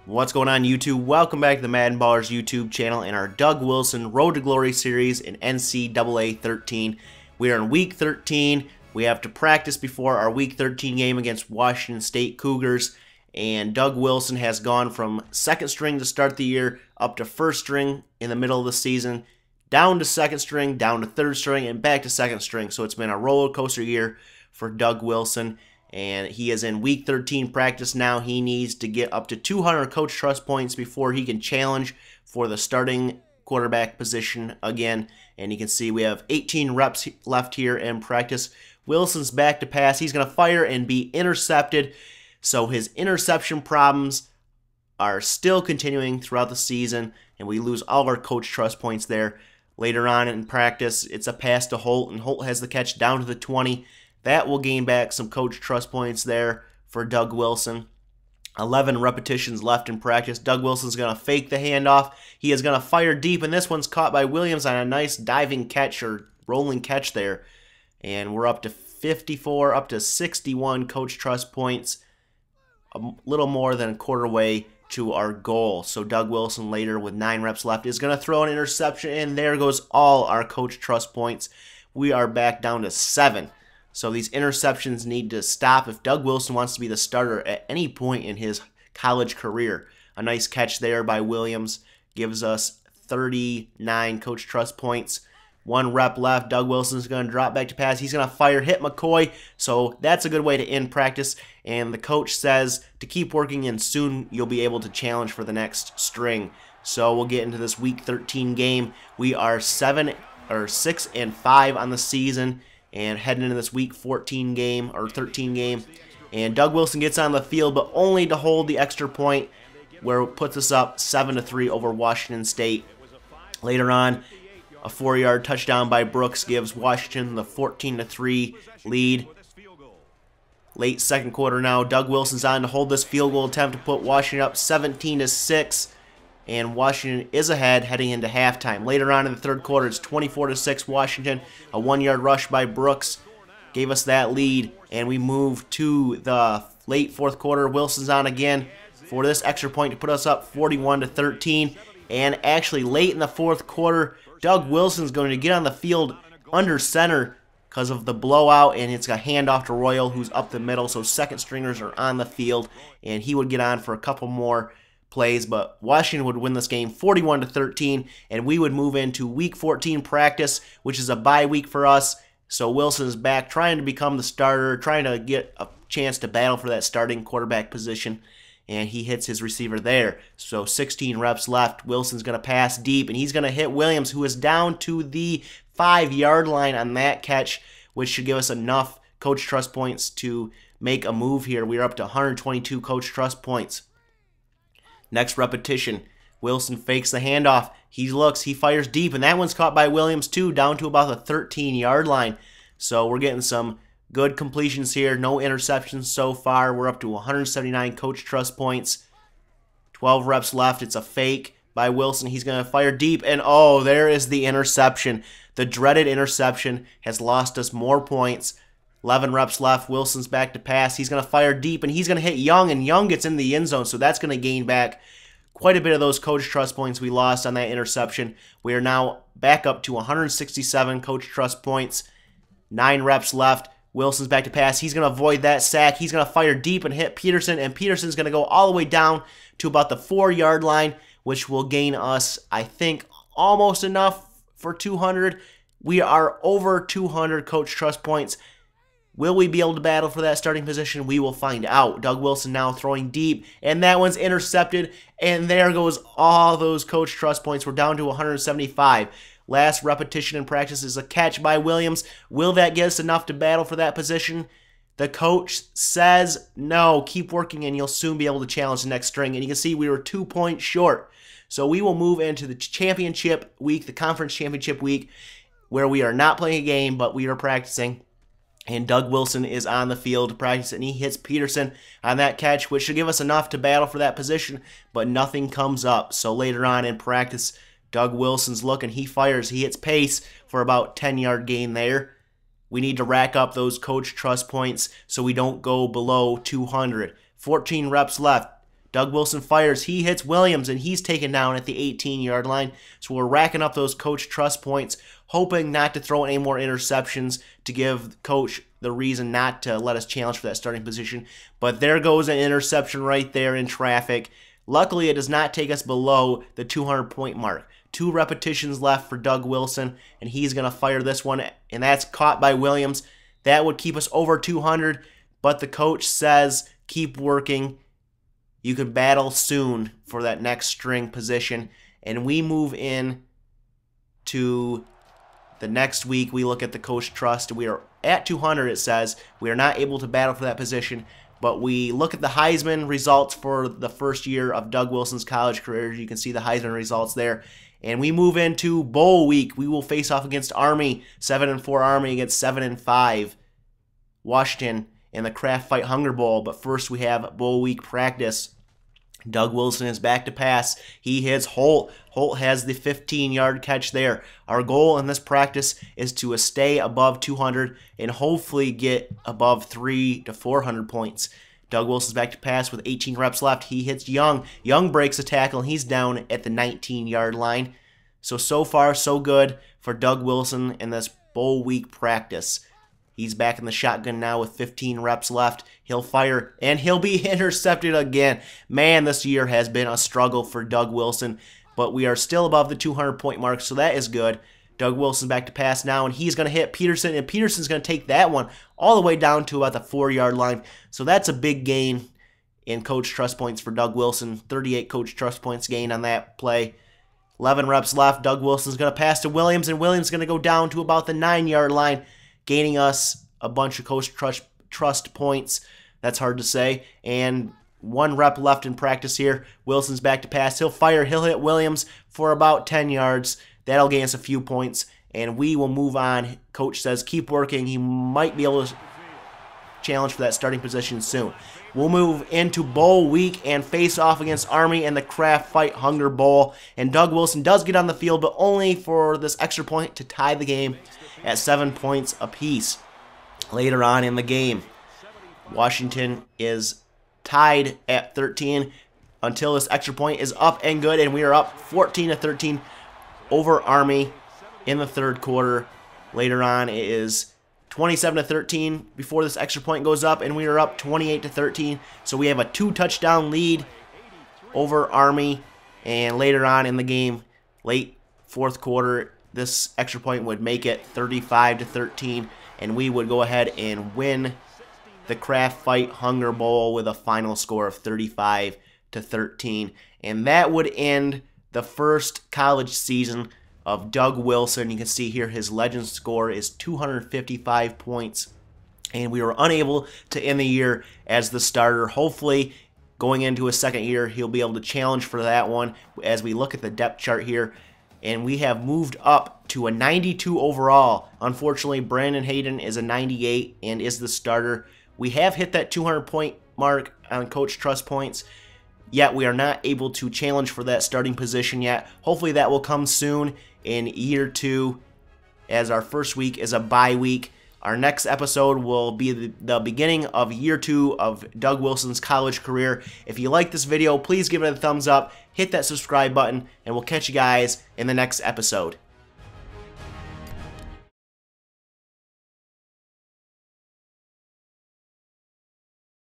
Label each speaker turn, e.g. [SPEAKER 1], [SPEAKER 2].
[SPEAKER 1] What's going on, YouTube? Welcome back to the MaddenBallerz YouTube channel and our Doug Wilson Road to Glory series in NCAA 13. We are in week 13. We have to practice before our week 13 game against Washington State Cougars, and Doug Wilson has gone from second string to start the year up to first string in the middle of the season, down to second string, down to third string, and back to second string. So it's been a roller coaster year for Doug Wilson. And he is in week 13 practice now. He needs to get up to 200 coach trust points before he can challenge for the starting quarterback position again. And you can see we have 18 reps left here in practice. Wilson's back to pass. He's going to fire and be intercepted. So his interception problems are still continuing throughout the season, and we lose all our coach trust points there. Later on in practice, it's a pass to Holt, and Holt has the catch down to the 20. That will gain back some coach trust points there for Doug Wilson. 11 repetitions left in practice. Doug Wilson's going to fake the handoff. He is going to fire deep, and this one's caught by Williams on a nice diving catch or rolling catch there. And we're up to 54, up to 61 coach trust points, a little more than a quarter way to our goal. So Doug Wilson later with 9 reps left is going to throw an interception, and there goes all our coach trust points. We are back down to 7. So these interceptions need to stop if Doug Wilson wants to be the starter at any point in his college career. A nice catch there by Williams gives us 39 coach trust points. 1 rep left. Doug Wilson's going to drop back to pass. He's going to fire, hit McCoy. So that's a good way to end practice. And the coach says to keep working, and soon you'll be able to challenge for the next string. So we'll get into this week 13 game. We are 6-5 on the season, and heading into this week 14 game or 13 game. And Doug Wilson gets on the field, but only to hold the extra point, where it puts us up 7-3 over Washington State. Later on, a 4-yard touchdown by Brooks gives Washington the 14-3 lead. Late second quarter now, Doug Wilson's on to hold this field goal attempt to put Washington up 17-6. And Washington is ahead heading into halftime. Later on in the third quarter, it's 24-6 Washington. A 1-yard rush by Brooks gave us that lead, and we move to the late fourth quarter. Wilson's on again for this extra point to put us up 41-13. And actually, late in the fourth quarter, Doug Wilson's going to get on the field under center because of the blowout, and it's a handoff to Royal, who's up the middle. So second stringers are on the field, and he would get on for a couple more plays, but Washington would win this game 41-13, and we would move into week 14 practice, which is a bye week for us. So Wilson is back trying to become the starter, trying to get a chance to battle for that starting quarterback position, and he hits his receiver there. So 16 reps left. Wilson's going to pass deep, and he's going to hit Williams, who is down to the 5-yard line on that catch, which should give us enough coach trust points to make a move here. We are up to 122 coach trust points. Next repetition, Wilson fakes the handoff. He looks, he fires deep, and that one's caught by Williams too, down to about the 13-yard line. So we're getting some good completions here. No interceptions so far. We're up to 179 coach trust points. 12 reps left. It's a fake by Wilson. He's going to fire deep, and oh, there is the interception. The dreaded interception has lost us more points. 11 reps left. Wilson's back to pass. He's going to fire deep, and he's going to hit Young, and Young gets in the end zone, so that's going to gain back quite a bit of those coach trust points we lost on that interception. We are now back up to 167 coach trust points. 9 reps left. Wilson's back to pass. He's going to avoid that sack. He's going to fire deep and hit Peterson, and Peterson's going to go all the way down to about the 4-yard line, which will gain us, I think, almost enough for 200. We are over 200 coach trust points. Will we be able to battle for that starting position? We will find out. Doug Wilson now throwing deep, and that one's intercepted, and there goes all those coach trust points. We're down to 175. Last repetition in practice is a catch by Williams. Will that get us enough to battle for that position? The coach says no. Keep working, and you'll soon be able to challenge the next string. And you can see we were 2 points short. So we will move into the championship week, the conference championship week, where we are not playing a game, but we are practicing. And Doug Wilson is on the field to practice, and he hits Peterson on that catch, which should give us enough to battle for that position, but nothing comes up. So later on in practice, Doug Wilson's looking, he fires, he hits Pace for about 10-yard gain there. We need to rack up those coach trust points so we don't go below 200. 14 reps left. Doug Wilson fires. He hits Williams, and he's taken down at the 18-yard line. So we're racking up those coach trust points, hoping not to throw any more interceptions to give coach the reason not to let us challenge for that starting position. But there goes an interception right there in traffic. Luckily, it does not take us below the 200-point mark. 2 repetitions left for Doug Wilson, and he's going to fire this one, and that's caught by Williams. That would keep us over 200, but the coach says, keep working. You can battle soon for that next string position. And we move in to the next week. We look at the coach trust. We are at 200, it says. We are not able to battle for that position. But we look at the Heisman results for the first year of Doug Wilson's college career. You can see the Heisman results there. And we move into bowl week. We will face off against Army, 7-4 Army against 7-5 Washington in the Kraft Fight Hunger Bowl. But first we have bowl week practice. Doug Wilson is back to pass. He hits Holt. Holt has the 15-yard catch there. Our goal in this practice is to stay above 200 and hopefully get above 300 to 400 points. Doug Wilson's back to pass with 18 reps left. He hits Young. Young breaks a tackle, and he's down at the 19-yard line. So far, so good for Doug Wilson in this bowl week practice. He's back in the shotgun now with 15 reps left. He'll fire, and he'll be intercepted again. Man, this year has been a struggle for Doug Wilson, but we are still above the 200-point mark, so that is good. Doug Wilson back to pass now, and he's going to hit Peterson, and Peterson's going to take that one all the way down to about the 4-yard line. So that's a big gain in coach trust points for Doug Wilson. 38 coach trust points gained on that play. 11 reps left. Doug Wilson's going to pass to Williams, and Williams is going to go down to about the 9-yard line, gaining us a bunch of coach trust points. That's hard to say. And 1 rep left in practice here. Wilson's back to pass. He'll fire. He'll hit Williams for about 10 yards. That'll gain us a few points, and we will move on. Coach says keep working. He might be able to challenge for that starting position soon. We'll move into bowl week and face off against Army in the Kraft Fight Hunger Bowl. And Doug Wilson does get on the field, but only for this extra point to tie the game at 7 points apiece. Later on in the game, Washington is tied at 13 until this extra point is up and good, and we are up 14-13 over Army in the third quarter. Later on, it is 27-13 before this extra point goes up, and we are up 28-13. So we have a 2-touchdown lead over Army, and later on in the game, late fourth quarter, this extra point would make it 35-13, and we would go ahead and win the Kraft Fight Hunger Bowl with a final score of 35-13. And that would end the first college season of Doug Wilson. You can see here his legend score is 255 points. And we were unable to end the year as the starter. Hopefully, going into his second year, he'll be able to challenge for that one as we look at the depth chart here. And we have moved up to a 92 overall. Unfortunately, Brandon Hayden is a 98 and is the starter. We have hit that 200-point mark on coach trust points, yet we are not able to challenge for that starting position yet. Hopefully that will come soon in year 2, as our first week is a bye week. Our next episode will be the beginning of year 2 of Doug Wilson's college career. If you like this video, please give it a thumbs up, hit that subscribe button, and we'll catch you guys in the next episode.